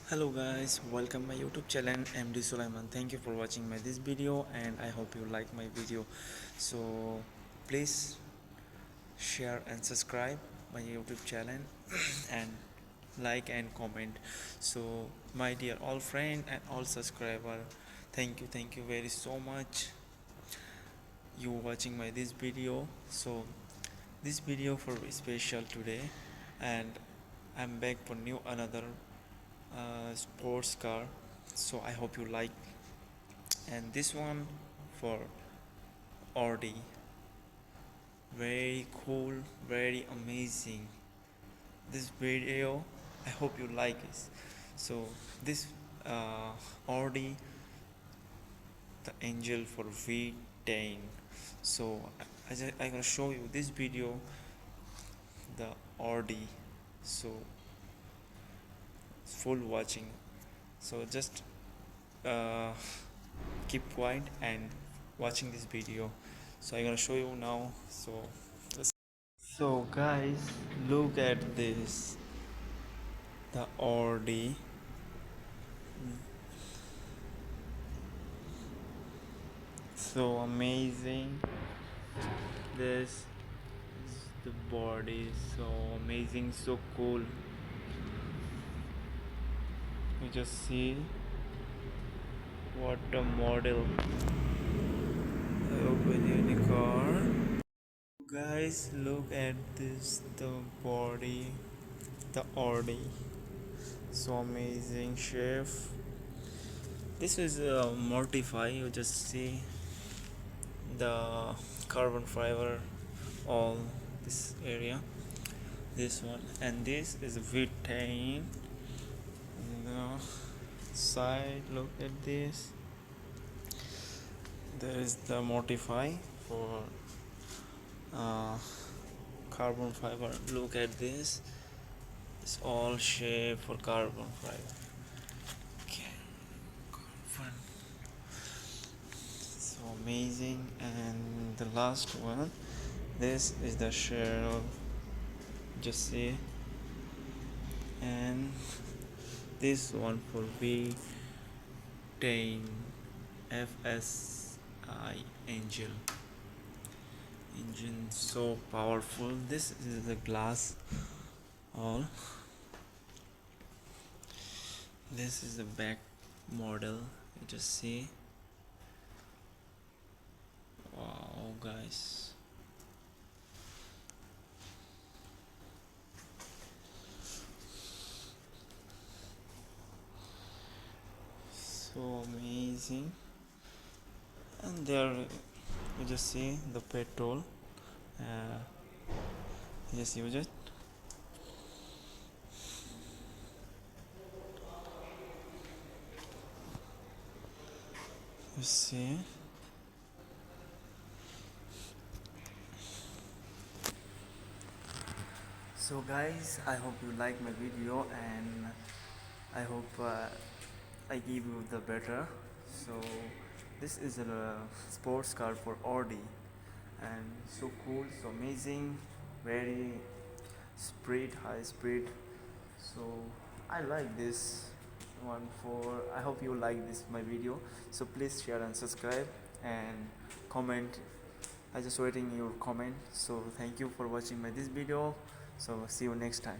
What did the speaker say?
Hello guys, welcome my YouTube channel MD Sulaiman. Thank you for watching my this video and I hope you like my video. So please share and subscribe my YouTube channel and like and comment. So my dear all friend and all subscriber, thank you very so much you watching my this video. So this video for special today and I'm back for new another sports car, so I hope you like. And this one for Audi, very cool, very amazing. This video I hope you like it. So this Audi, the angel for V10. So I'm gonna show you this video, the Audi. So full watching, so just uh, keep quiet and watching this video. So I'm gonna show you now. So guys, look at this, the Audi. So amazing. This is the body, so amazing, so cool. You just see what a model. Open unicorn. Guys, look at this, the body, the Audi. So amazing shape. This is mortify. You just see the carbon fiber, all this area. This one and this is V10. The side. Look at this. There is the mortify for uh, carbon fiber. Look at this. It's all shape for carbon fiber. Okay. Carbon. So amazing. And the last one, this is the shell, just see. And this one for V10 FSI angel engine, so powerful. This is the glass all. This is the back model, you just see. Wow guys, so amazing. And there you just see the petrol, uh, just use it. You see. So guys, I hope you like my video and I hope I give you the better. So this is a sports car for Audi and so cool, so amazing, very speed, high speed. So I like this one. For I hope you like this my video. So please share and subscribe and comment. I just waiting your comment. So thank you for watching my this video. So see you next time.